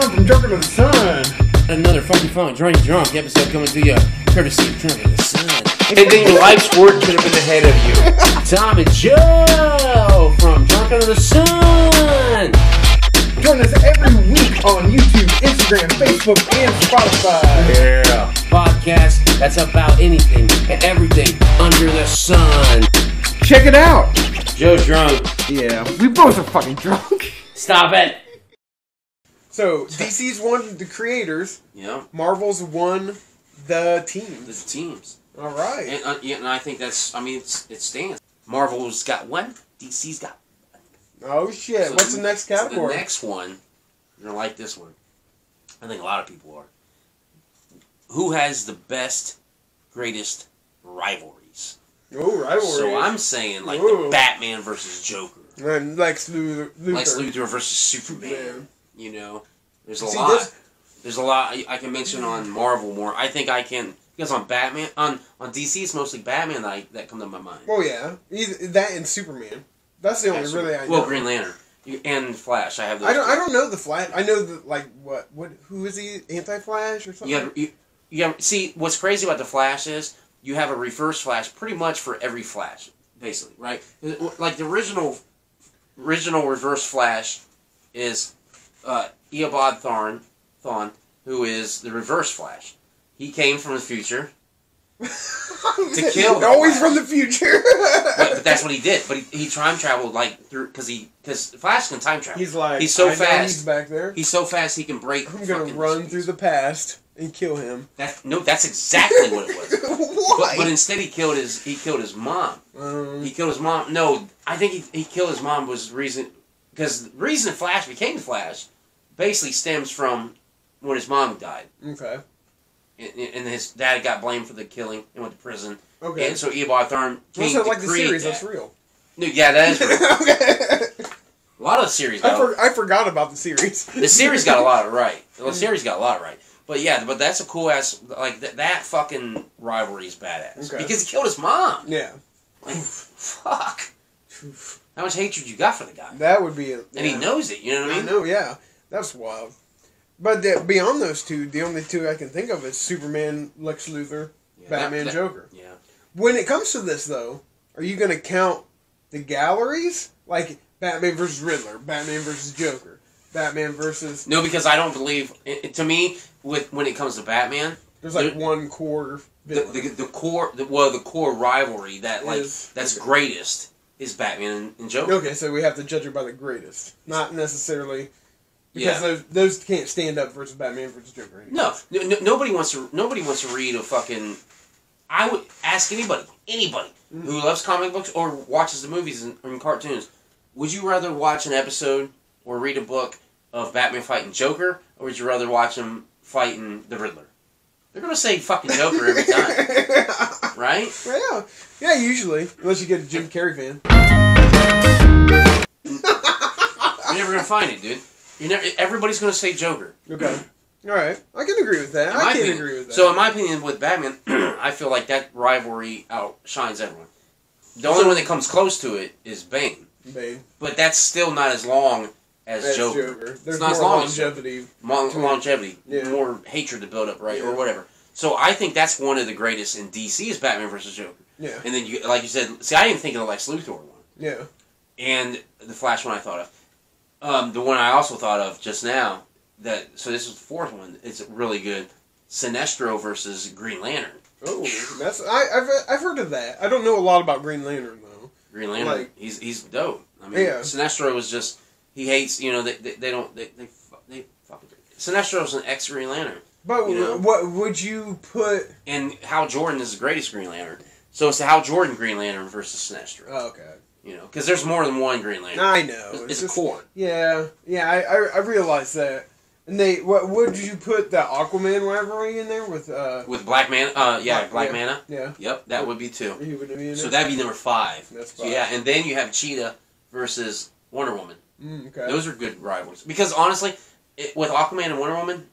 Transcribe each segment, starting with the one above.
time from Drunken to the Sun. Another funky funk, drunk episode coming to you courtesy of Drunken to the Sun. Anything your life's work could have been ahead of you. Tom and Joe from Drunken to the Sun. Join us every week on YouTube, Instagram, Facebook, and Spotify. Yeah. Podcast that's about anything and everything under the sun. Check it out. Joe's drunk. Yeah, we both are fucking drunk. Stop it. So, DC's won the creators. Yeah. Marvel's won the teams. The teams. All right. And I think that's, it stands. Marvel's got one. DC's got one. Oh, shit. So What's the next category? So the next one, you're going to like this one. I think a lot of people are. Who has the best, greatest rivalries? Oh, rivalries. So I'm saying, like, the Batman versus Joker. And Lex Luthor. Lex Luthor versus Superman. You know, there's a lot. This? There's a lot I can mention on Marvel more. I think I can, because on Batman, on DC, it's mostly Batman that come to my mind. Oh, yeah. Either that and Superman. That's the only really I know. Well, Green Lantern. And Flash. I have those. I don't know the Flash. I know the, like, who is he? Anti-Flash or something? See, what's crazy about the Flash is you have a reverse Flash pretty much for every Flash, basically, right? Like the original reverse Flash is Eobard Thawne, who is the reverse Flash. He came from the future to kill the Always Flash. from the future. but that's what he did. But he time traveled like through because Flash can time travel. He's like, he's so I know fast. He's back there. He's so fast he can break. I'm gonna run through the past and kill him. That's exactly what it was. Why? But instead he killed his mom. He killed his mom. No, I think he killed his mom was the reason, because the reason Flash became the Flash basically stems from when his mom died. Okay. And his dad got blamed for the killing and went to prison. Okay. And so Eobard Thawne came to like the create series. that. That's real. No, yeah, that is real. Okay. A lot of the series I forgot about the series. The series got a lot of right. The series got a lot right. But yeah, that's a cool ass, like, that fucking rivalry is badass. Okay. Because he killed his mom. Yeah. Like, fuck. How much hatred you got for the guy? That would be And he knows it, you know what I mean? I know, yeah. That's wild. But beyond those two, the only two I can think of is Superman, Lex Luthor, Batman, Joker. Yeah. When it comes to this, though, are you going to count the galleries? Like Batman versus Riddler, Batman versus Joker, Batman versus... No, because I don't believe... to me, when it comes to Batman... There's like one core villain. The core rivalry that's greatest is Batman and Joker. Okay, so we have to judge it by the greatest. Not necessarily... Because those can't stand up versus Batman versus Joker. No, nobody wants to read a fucking... I would ask anybody who loves comic books or watches the movies and cartoons, would you rather watch an episode or read a book of Batman fighting Joker, or would you rather watch him fighting the Riddler? They're going to say fucking Joker every time. Right? Yeah. Yeah, usually. Unless you get a Jim Carrey fan. You're never going to find it, dude. Everybody's going to say Joker. Okay. Alright. I can agree with that. I can agree with that. So in my opinion, with Batman, I feel like that rivalry outshines everyone. The only one that comes close to it is Bane. But that's still not as long as Joker. There's not more as long longevity. Longevity. Yeah. More hatred to build up, right? Yeah. Or whatever. So I think that's one of the greatest in DC is Batman versus Joker. Yeah. And then, like you said, see, I didn't think of the Lex Luthor one. Yeah. And the Flash one I thought of. The one I also thought of just now, so this is the fourth one, it's really good. Sinestro versus Green Lantern. Oh, I've heard of that. I don't know a lot about Green Lantern though. Green Lantern, he's dope. I mean, Sinestro was just, he hates, they fucking... Sinestro's an ex-Green Lantern. But what would you put... And Hal Jordan is the greatest Green Lantern. So it's the Hal Jordan Green Lantern versus Sinestro. Oh, okay. Because there's more than one Green Lantern. I know. It's a core. Yeah, I realize that. And what would you put the Aquaman rivalry in there with Black Mana? Black Mana. Yeah. Yep, that would be 2. He would be in so that'd be number 5. That's 5. So yeah, and then you have Cheetah versus Wonder Woman. Okay. Those are good rivalries. Because honestly, with Aquaman and Wonder Woman,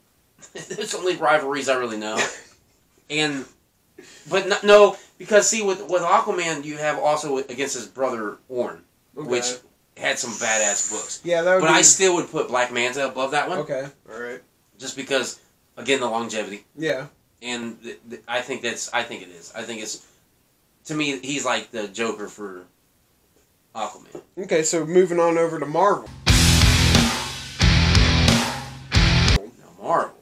there's only rivalries I really know. But no, because see, with Aquaman, you have also against his brother Orm, which had some badass books. Yeah, that would But be... I still would put Black Manta above that one. Okay, alright. Just because, again, the longevity. Yeah. And I think it is. I think it's, to me, he's like the Joker for Aquaman. Okay, so moving on over to Marvel. Now, Marvel,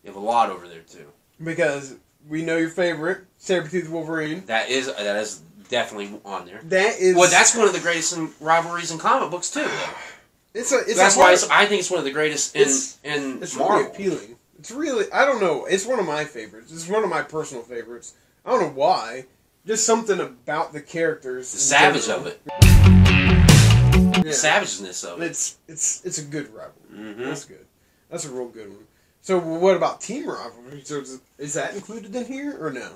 you have a lot over there, too. Because we know your favorite, Sabretooth Wolverine. That is definitely on there. That is... Well, that's one of the greatest rivalries in comic books, too. That's why I think it's one of the greatest in it's Marvel. really appealing. It's really... I don't know. It's one of my favorites. It's one of my personal favorites. I don't know why. Just something about the characters. The savage of it. Yeah. The savageness of it. It's a good rivalry. Mm-hmm. That's good. That's a real good one. So what about team rivalry? So is that included in here or no?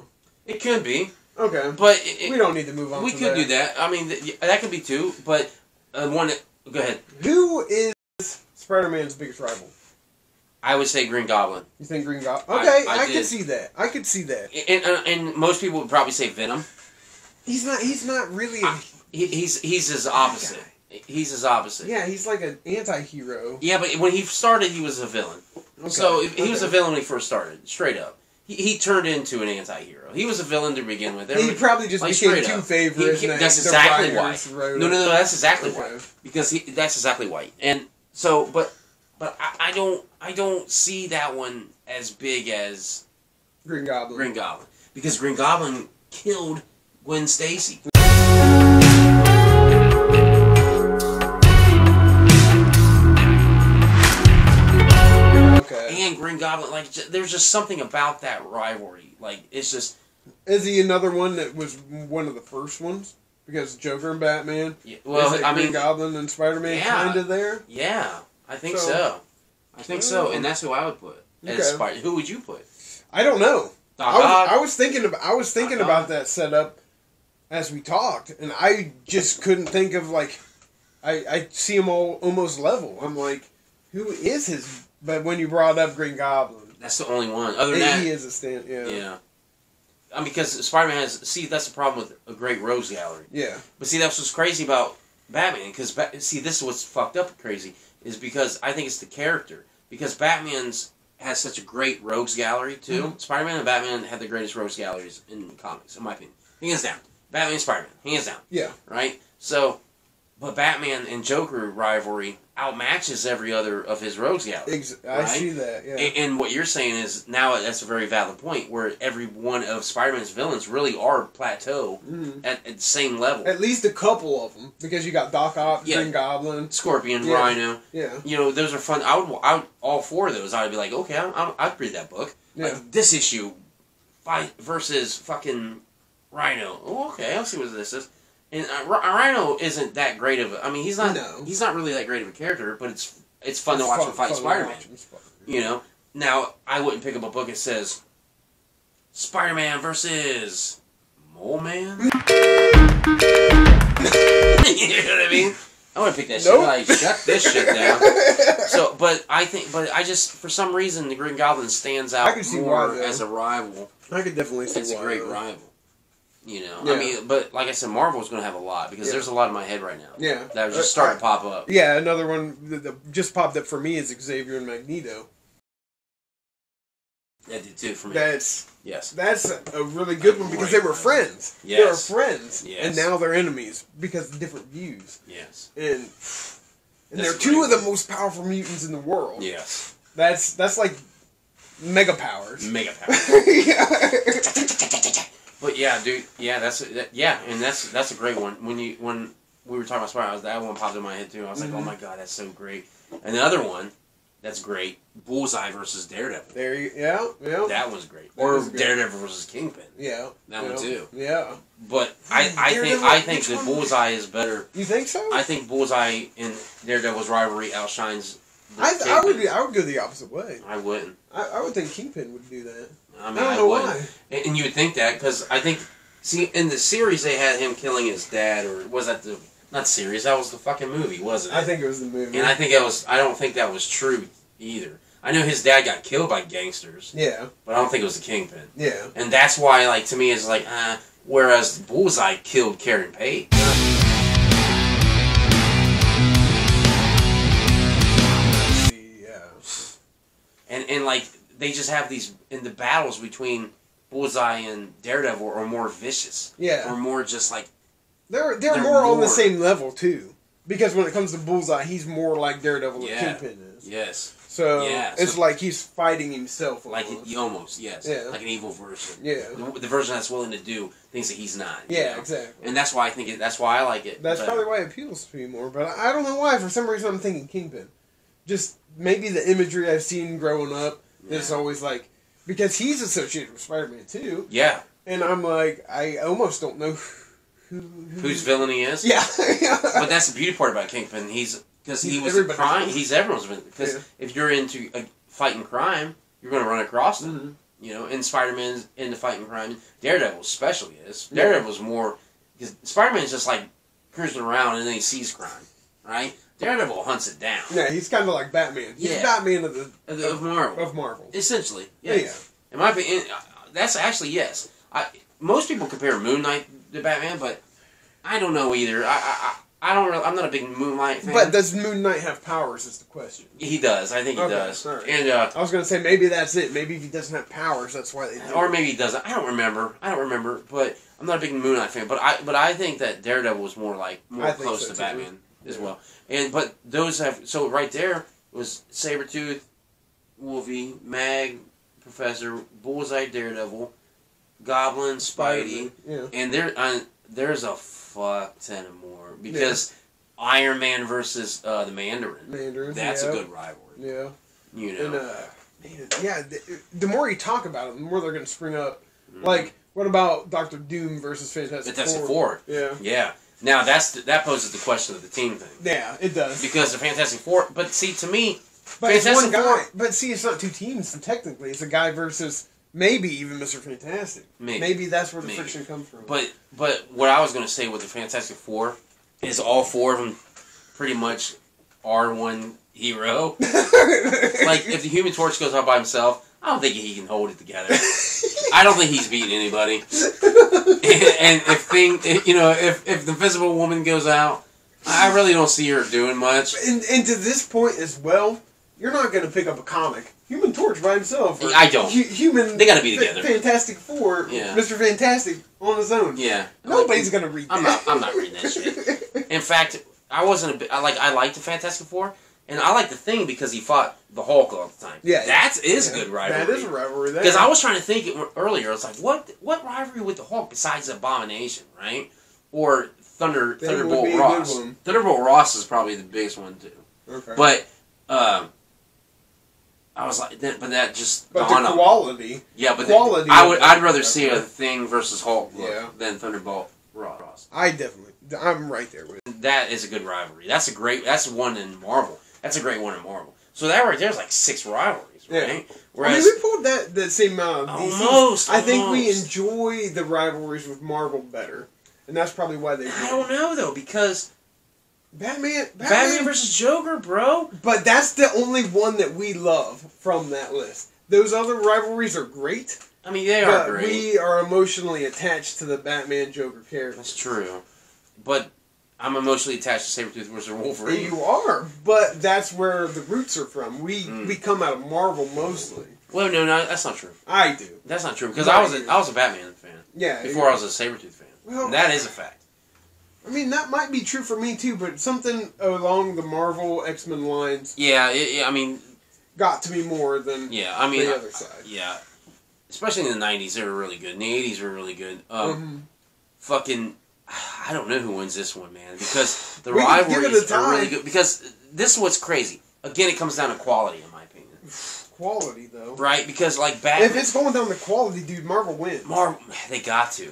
It could be. Okay. But we don't need to move on. We could do that. I mean, that could be too. But one that... Go ahead. Who is Spider-Man's biggest rival? I would say Green Goblin. You think Green Goblin? Okay, I did. could see that. I could see that. And most people would probably say Venom. He's not really. He's his opposite. He's his opposite. Yeah, he's like an anti-hero. Yeah, but when he started, he was a villain. Okay. So he was a villain when he first started. Straight up. He turned into an anti-hero. He was a villain to begin with. He probably just became Two-Face. That's exactly why. No, that's exactly why. Because that's exactly why. And so, but I don't see that one as big as Green Goblin. Because Green Goblin killed Gwen Stacy. And Green Goblin, like, there's just something about that rivalry. Like, it's just... Is he another one that was one of the first ones? Because Joker and Batman? Yeah, well, is Green Goblin and Spider-Man kind of there? Yeah, I think so. I think so, and that's who I would put. Okay. Who would you put? I don't know. I was thinking about that setup as we talked, and I just couldn't think of, like... I see them all almost level. I'm like, who is his... But when you brought up Green Goblin... That's the only one. Other than that... He is a stand... Yeah. I mean, because Spider-Man has... See, that's the problem with a great rogues gallery. Yeah. But see, that's what's crazy about Batman. Because, see, this is what's fucked up and crazy. Is because I think it's the character. Because Batman's has such a great rogues gallery, too. Mm-hmm. Spider-Man and Batman have the greatest rogues galleries in comics, in my opinion. Hands down. Batman and Spider-Man. Hands down. Yeah. Right? So... But Batman and Joker rivalry outmatches every other of his rogues gallery. I see that, yeah. And what you're saying is, now that's a very valid point, where every one of Spider-Man's villains really are plateau at the same level. At least a couple of them, because you got Doc Ock, Green Goblin, Scorpion, Rhino. Yeah. You know, those are fun. I would all four of those, I would be like, okay, I'd read that book. Yeah. Like, this issue, fight versus fucking Rhino. Oh, okay, I'll see what this is. And Rhino isn't that great of a... I mean, he's not really that great of a character, but it's fun to watch him fight Spider-Man. You know? Now, I wouldn't pick up a book that says, Spider-Man versus Mole Man? You know what I mean? I wouldn't pick that shit. Like, shut this shit down. So, but I just, for some reason, the Green Goblin stands out more as a rival. I could definitely see why. It's a great rival. You know, I mean, but like I said, Marvel's going to have a lot, because there's a lot in my head right now. Yeah. That are just starting to pop up. Yeah, another one that just popped up for me is Xavier and Magneto. That did too for me. That's a really good one, because they were friends. Yes. They were friends. Yes. And now they're enemies because of different views. Yes. And they're two of the most powerful mutants in the world. Yes. That's like mega powers. Mega powers. Yeah. But yeah, dude, and that's a great one. When we were talking about Spider-Man, that one popped in my head too. I was like, oh my god, that's so great. And the other one, that's great, Bullseye versus Daredevil. Yeah. That was great. Or Daredevil versus Kingpin. Yeah. That one too. Yeah. But I think that Bullseye is better. You think so? I think Bullseye in Daredevil's rivalry outshines I would go the opposite way. I wouldn't. I would think Kingpin would do that. I don't know why. And you would think that, because I think, see, in the series they had him killing his dad, or was that not series, that was the fucking movie, wasn't it? I think it was the movie. And I don't think that was true either. I know his dad got killed by gangsters. Yeah. But I don't think it was the Kingpin. Yeah. And that's why, like, to me, it's like, whereas Bullseye killed Karen Page. and like they just have these, and the battles between Bullseye and Daredevil are more vicious. Yeah. Or more just like they're more on the same level too. Because when it comes to Bullseye, he's more like Daredevil than Kingpin is. Yes. So it's like he's fighting himself. Almost. Like almost, yes. Yeah. Like an evil version. Yeah. The version that's willing to do things that he's not. Yeah, know? exactly. And that's why I think that's why I like it. That's probably why it appeals to me more. But I don't know why. For some reason, I'm thinking Kingpin. Just maybe the imagery I've seen growing up is always like, because he's associated with Spider-Man too. Yeah. And I'm like, I almost don't know whose villain he is. Yeah. But that's the beauty part about Kingpin. Because he was a crime. He's everyone's villain. Because if you're into fighting crime, you're going to run across them. Mm-hmm. You know, and Spider-Man's into fighting crime. Daredevil especially is. Daredevil's more, because Spider-Man's just like cruising around and then he sees crime, right? Daredevil hunts it down. Yeah, he's kind of like Batman. He's Batman of Marvel. Of Marvel. Essentially, yes. Yeah. In my opinion, that's actually, yes. Most people compare Moon Knight to Batman, but I don't know either. I don't really, I'm not a big Moon Knight fan. But does Moon Knight have powers is the question. He does. I think he does. Right. And I was going to say, maybe that's it. Maybe if he doesn't have powers, that's why they do Or maybe he doesn't. I don't remember. But I'm not a big Moon Knight fan. But I think that Daredevil was more close to Batman as well. But those have, so right there was Sabretooth, Wolvie, Mag, Professor, Bullseye, Daredevil, Goblin, Spidey, and there's a fuck ton of more, because Iron Man versus the Mandarin. That's a good rivalry. Yeah. You know. And, the more you talk about it, the more they're going to spring up. Mm-hmm. Like, what about Doctor Doom versus Fantastic Four? Yeah. Yeah. Now that poses the question of the team thing. Yeah, it does. Because the Fantastic Four, but see, to me, but it's one guy. But see, it's not two teams. Technically, it's a guy versus maybe even Mr. Fantastic. Maybe that's where the friction comes from. But what I was going to say with the Fantastic Four is all four of them pretty much are one hero. Like if the Human Torch goes out by himself, I don't think he can hold it together. I don't think he's beating anybody. And if the Invisible Woman goes out, I really don't see her doing much. And to this point as well, you're not going to pick up a comic. Human Torch by himself. I don't. They got to be together. Fantastic Four. Mr. Fantastic on his own. Yeah. Nobody's going to read that. I'm not reading that shit. In fact, I liked the Fantastic Four. And I like the Thing because he fought the Hulk all the time. Yeah, that is a good rivalry. That is a rivalry. Because I was trying to think earlier. I was like, what rivalry with the Hulk besides Abomination, right? Or Thunderbolt Ross. Thunderbolt Ross is probably the biggest one too. Okay. But I was like, but that just dawned on me. Quality. Yeah, but quality. I'd rather see a Thing versus Hulk than Thunderbolt Ross. I'm right there with you. That is a good rivalry. That's one in Marvel. That's a great one in Marvel. So that right there is like 6 rivalries, right? Yeah. Whereas, we pulled that same amount of DC. Almost. I think we enjoy the rivalries with Marvel better. And that's probably why they I don't know, though, because Batman versus Joker, bro. But that's the only one that we love from that list. Those other rivalries are great. I mean, they are great. We are emotionally attached to the Batman-Joker character. That's true. But I'm emotionally attached to Sabretooth versus Wolverine. You are, but that's where the roots are from. We come out of Marvel mostly. Well, no, that's not true. I do. That's not true, because I was a Batman fan. Yeah. Before I was a Sabretooth fan. Well, and that is a fact. I mean, that might be true for me too, but something along the Marvel X-Men lines. Yeah, I mean, got to me more than the other side. Yeah, especially in the '90s, they were really good. In the '80s, they were really good. Fucking, I don't know who wins this one, man, because the rivalries are really good. Because this is what's crazy. Again, it comes down to quality, in my opinion. Quality, though. Right? Because, like, Batman... If it's going down to quality, dude, Marvel wins. They got to.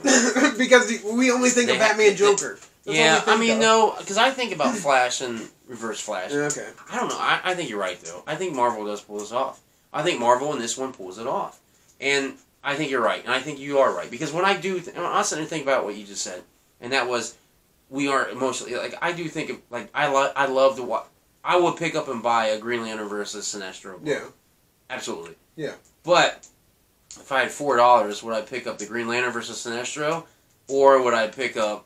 Because we only think of Batman Joker. No, because I think about Flash and Reverse Flash. Okay. I don't know. I think you're right, though. I think Marvel does pull this off. I think Marvel in this one pulls it off. And I think you're right. And I think you are right. Because when I do... I was sitting and think about what you just said. And that was... We are emotionally... Like, I do think of... Like, I love to watch... I would pick up and buy a Green Lantern versus Sinestro book. Yeah. Absolutely. Yeah. But if I had $4, would I pick up the Green Lantern versus Sinestro, or would I pick up?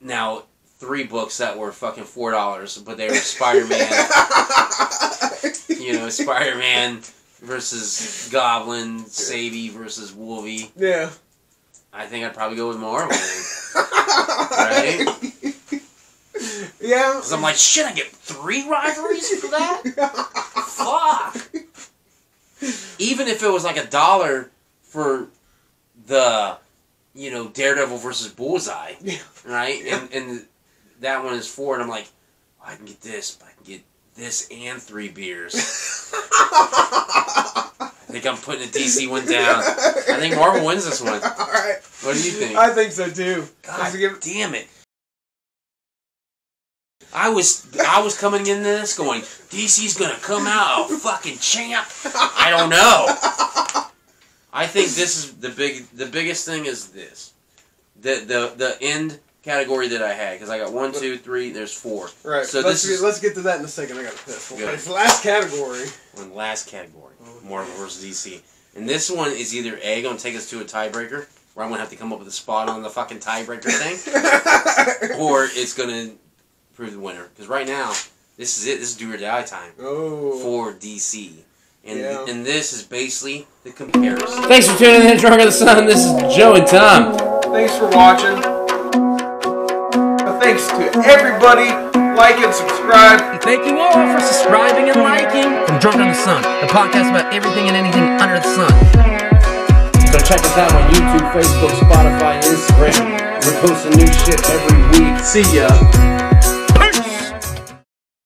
Now 3 books that were fucking $4, but they were Spider-Man. Spider-Man versus Goblin, Sadie versus Wolvie. Yeah. I think I'd probably go with Marvel. Right? Yeah. Because I'm like, shit, I get 3 rivalries for that? Fuck. Even if it was like $1 for the, Daredevil versus Bullseye, right? Yeah. And that one is 4, and I'm like, I can get this, but I can get this and 3 beers. I think I'm putting the DC one down. I think Marvel wins this one. Alright. What do you think? I think so too. God damn it. I was coming into this going, DC's gonna come out a fucking champ. I don't know. I think this is the biggest thing is this. The end category that I had, because I got 1, 2, 3, there's 4. Right. So let's get to that in a second. I got a piss. Okay. It's the last category. Last category. Marvel vs. DC. And this one is either A, gonna take us to a tiebreaker, where I'm gonna have to come up with a spot on the fucking tiebreaker thing, or it's gonna prove the winner. Because right now, this is it. This is do or die time for DC. And this is basically the comparison. Thanks for tuning in to Drunk on the Sun. This is Joe and Tom. Thanks for watching. Thanks to everybody. Like and subscribe. Thank you all for subscribing and liking. From Drunk on the Sun, the podcast about everything and anything under the sun. So check us out on YouTube, Facebook, Spotify, and Instagram. We're posting new shit every week. See ya.